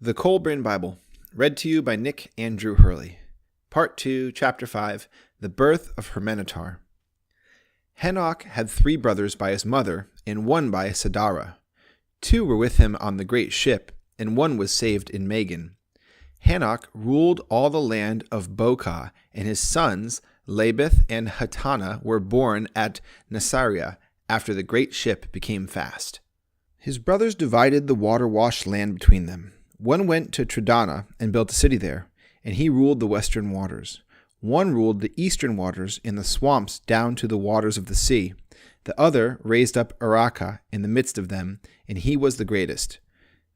The Kolbrin Bible, read to you by Nick Andrew Hurley. Part 2, Chapter 5, The Birth of Hurmanetar. Henoch had 3 brothers by his mother, and 1 by Sadara. 2 were with him on the great ship, and 1 was saved in Magan. Henoch ruled all the land of Bokah, and his sons, Labeth and Hatana, were born at Nasariah, after the great ship became fast. His brothers divided the water-washed land between them. 1 went to Tridana and built a city there, and he ruled the western waters. 1 ruled the eastern waters in the swamps down to the waters of the sea. The other raised up Araka in the midst of them, and he was the greatest.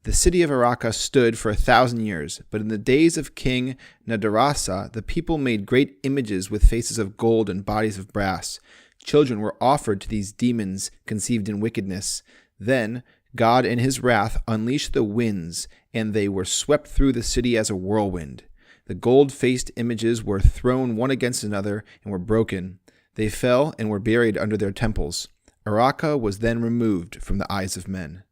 The city of Araka stood for 1,000 years, but in the days of King Nadarasa the people made great images with faces of gold and bodies of brass. Children were offered to these demons conceived in wickedness. Then God in his wrath unleashed the winds, and they were swept through the city as a whirlwind. The gold-faced images were thrown one against another and were broken. They fell and were buried under their temples. Araka was then removed from the eyes of men.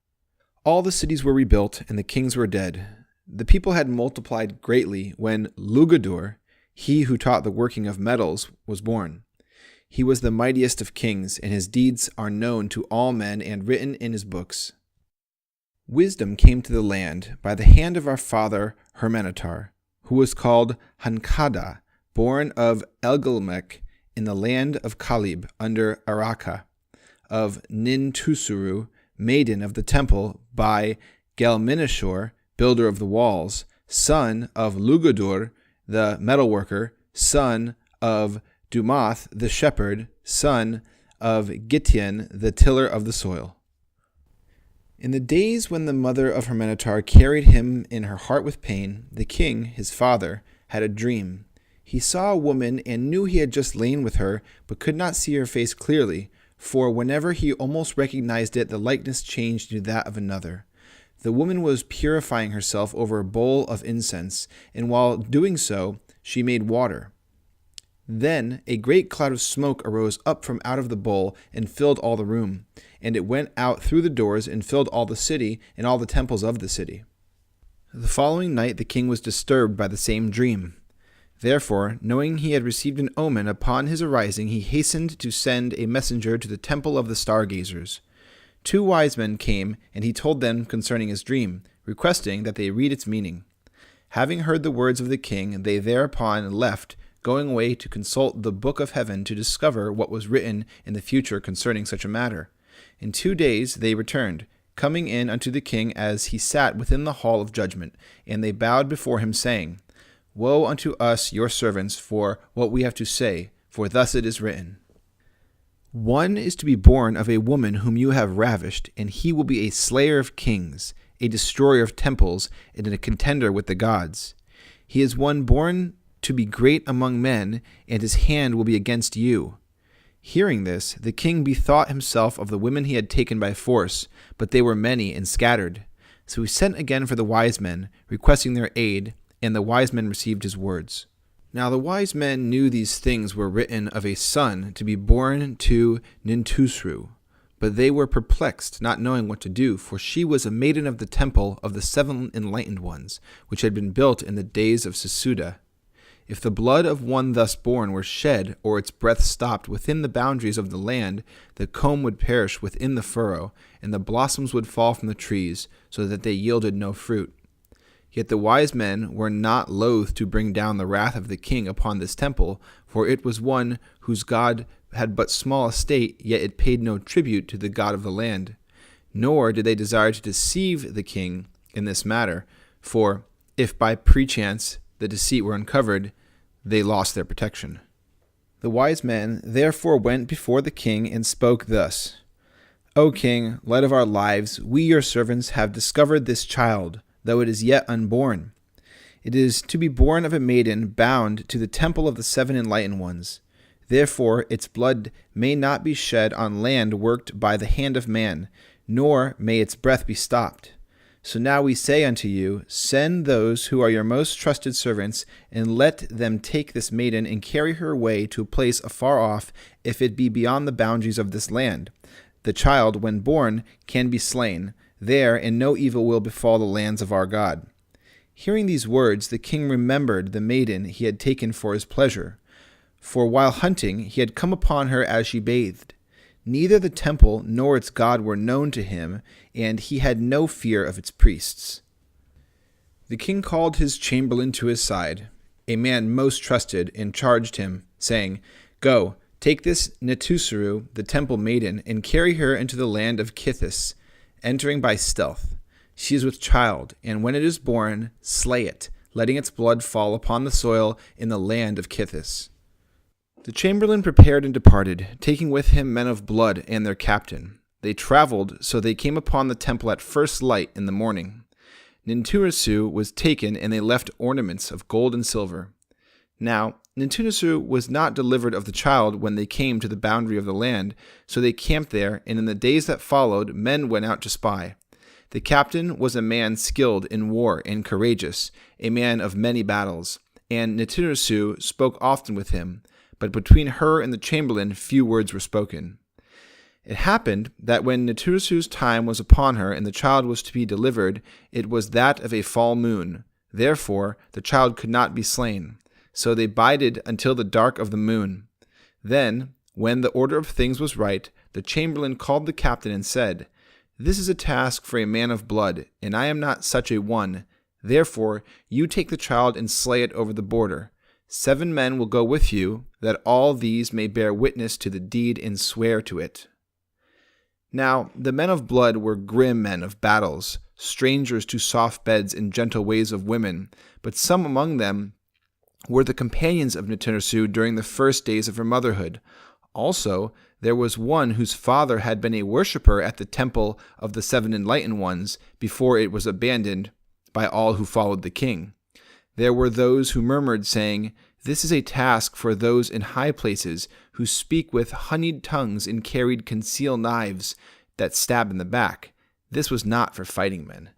All the cities were rebuilt, and the kings were dead. The people had multiplied greatly when Lugadur, he who taught the working of metals, was born. He was the mightiest of kings, and his deeds are known to all men and written in his books. Wisdom came to the land by the hand of our father Hurmanetar, who was called Hankada, born of Elgelmek in the land of Kaleb under Araka, of Nintusuru, maiden of the temple, by Gelminashur, builder of the walls, son of Lugadur, the metalworker, son of Dumath, the shepherd, son of Gition, the tiller of the soil. In the days when the mother of Hurmanetar carried him in her heart with pain, the king, his father, had a dream. He saw a woman and knew he had just lain with her, but could not see her face clearly, for whenever he almost recognized it, the likeness changed to that of another. The woman was purifying herself over a bowl of incense, and while doing so, she made water. Then a great cloud of smoke arose up from out of the bowl and filled all the room, and it went out through the doors and filled all the city and all the temples of the city. The following night the king was disturbed by the same dream. Therefore, knowing he had received an omen upon his arising, he hastened to send a messenger to the temple of the stargazers. 2 wise men came, and he told them concerning his dream, requesting that they read its meaning. Having heard the words of the king, they thereupon left, going away to consult the book of heaven to discover what was written in the future concerning such a matter. In 2 days they returned, coming in unto the king as he sat within the hall of judgment, and they bowed before him, saying, Woe unto us, your servants, for what we have to say, for thus it is written. 1 is to be born of a woman whom you have ravished, and he will be a slayer of kings, a destroyer of temples, and a contender with the gods. He is one born to be great among men, and his hand will be against you. Hearing this, the king bethought himself of the women he had taken by force, but they were many and scattered. So he sent again for the wise men, requesting their aid, and the wise men received his words. Now the wise men knew these things were written of a son to be born to Nintusru, but they were perplexed, not knowing what to do, for she was a maiden of the temple of the 7 enlightened ones, which had been built in the days of Sesuda. If the blood of one thus born were shed, or its breath stopped within the boundaries of the land, the comb would perish within the furrow, and the blossoms would fall from the trees, so that they yielded no fruit. Yet the wise men were not loath to bring down the wrath of the king upon this temple, for it was one whose God had but small estate, yet it paid no tribute to the God of the land. Nor did they desire to deceive the king in this matter, for if by perchance the deceit were uncovered, they lost their protection. The wise men therefore went before the king and spoke thus, O king, light of our lives, we your servants have discovered this child, though it is yet unborn. It is to be born of a maiden bound to the temple of the 7 enlightened ones. Therefore its blood may not be shed on land worked by the hand of man, nor may its breath be stopped. So now we say unto you, send those who are your most trusted servants, and let them take this maiden and carry her away to a place afar off, if it be beyond the boundaries of this land. The child, when born, can be slain there, and no evil will befall the lands of our God. Hearing these words, the king remembered the maiden he had taken for his pleasure, for while hunting he had come upon her as she bathed. Neither the temple nor its god were known to him, and he had no fear of its priests. The king called his chamberlain to his side, a man most trusted, and charged him, saying, "Go, take this Netusru, the temple maiden, and carry her into the land of Kithis, entering by stealth. She is with child, and when it is born, slay it, letting its blood fall upon the soil in the land of Kithis." The chamberlain prepared and departed, taking with him men of blood and their captain. They traveled, so they came upon the temple at first light in the morning. Nintursu was taken, and they left ornaments of gold and silver. Now, Nintursu was not delivered of the child when they came to the boundary of the land, so they camped there, and in the days that followed, men went out to spy. The captain was a man skilled in war and courageous, a man of many battles, and Nintursu spoke often with him, but between her and the chamberlain few words were spoken. It happened that when Nintursu's time was upon her and the child was to be delivered, it was that of a full moon. Therefore the child could not be slain. So they bided until the dark of the moon. Then, when the order of things was right, the chamberlain called the captain and said, "This is a task for a man of blood, and I am not such a one. Therefore you take the child and slay it over the border. 7 men will go with you, that all these may bear witness to the deed and swear to it." Now the men of blood were grim men of battles, strangers to soft beds and gentle ways of women, but some among them were the companions of Nintursu during the first days of her motherhood. Also, there was one whose father had been a worshipper at the temple of the 7 enlightened ones before it was abandoned by all who followed the king. There were those who murmured, saying, "This is a task for those in high places who speak with honeyed tongues and carried concealed knives that stab in the back. This was not for fighting men."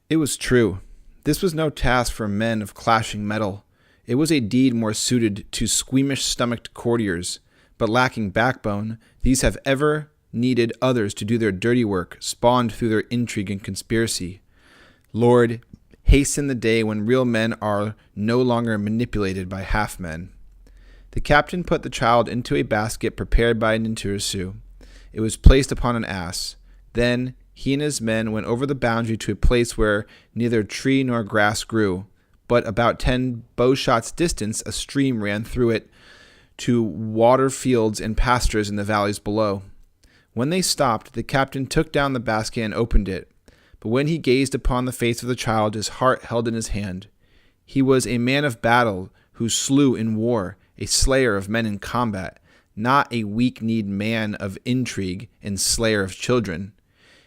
It was true. This was no task for men of clashing metal. It was a deed more suited to squeamish-stomached courtiers, but lacking backbone, these have ever needed others to do their dirty work, spawned through their intrigue and conspiracy. Lord, hasten the day when real men are no longer manipulated by half-men. The captain put the child into a basket prepared by Nintursu. It was placed upon an ass. Then he and his men went over the boundary to a place where neither tree nor grass grew, but about 10 bowshots distance a stream ran through it to water fields and pastures in the valleys below. When they stopped, the captain took down the basket and opened it. But when he gazed upon the face of the child, his heart held in his hand. He was a man of battle who slew in war, a slayer of men in combat, not a weak-kneed man of intrigue and slayer of children.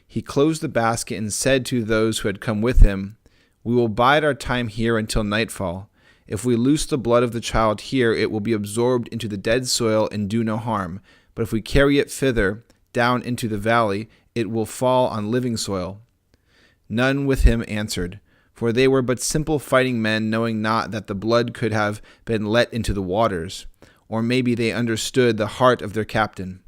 He closed the basket and said to those who had come with him, "We will bide our time here until nightfall. If we loose the blood of the child here, it will be absorbed into the dead soil and do no harm. But if we carry it thither, down into the valley, it will fall on living soil." None with him answered, for they were but simple fighting men, knowing not that the blood could have been let into the waters. Or maybe they understood the heart of their captain.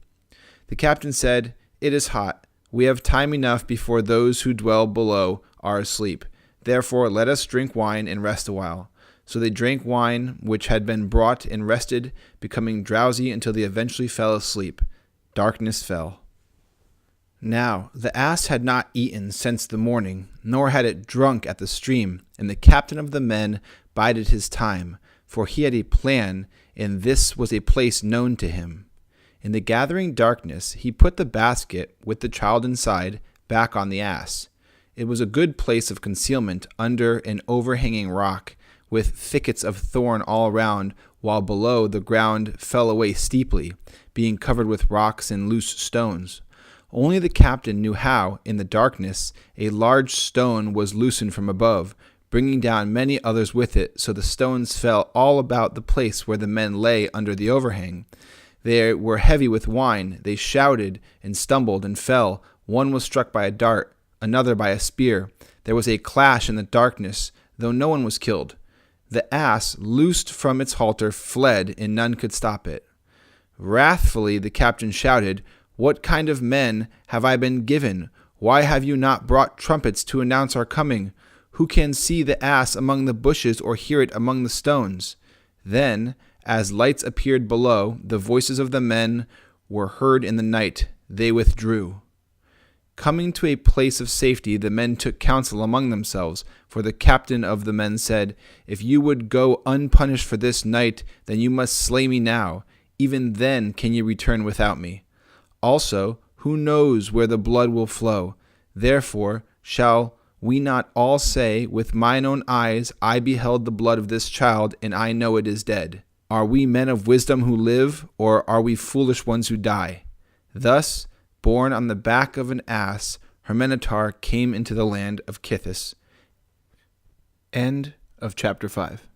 The captain said, "It is hot. We have time enough before those who dwell below are asleep. Therefore let us drink wine and rest a while." So they drank wine which had been brought and rested, becoming drowsy until they eventually fell asleep. Darkness fell. Now the ass had not eaten since the morning, nor had it drunk at the stream, and the captain of the men bided his time, for he had a plan, and this was a place known to him. In the gathering darkness he put the basket, with the child inside, back on the ass. It was a good place of concealment under an overhanging rock, with thickets of thorn all around, while below the ground fell away steeply, being covered with rocks and loose stones. Only the captain knew how, in the darkness, a large stone was loosened from above, bringing down many others with it, so the stones fell all about the place where the men lay under the overhang. They were heavy with wine. They shouted and stumbled and fell. One was struck by a dart, another by a spear. There was a clash in the darkness, though no one was killed. The ass, loosed from its halter, fled, and none could stop it. Wrathfully the captain shouted, "What kind of men have I been given? Why have you not brought trumpets to announce our coming? Who can see the ass among the bushes or hear it among the stones? Then, as lights appeared below, the voices of the men were heard in the night. They withdrew. Coming to a place of safety, the men took counsel among themselves, for the captain of the men said, If you would go unpunished for this night, then you must slay me now. Even then can you return without me. Also, who knows where the blood will flow? Therefore shall we not all say, With mine own eyes I beheld the blood of this child, and I know it is dead. Are we men of wisdom who live, or are we foolish ones who die? Thus, borne on the back of an ass, Hurmanetar came into the land of Kithis. End of chapter 5.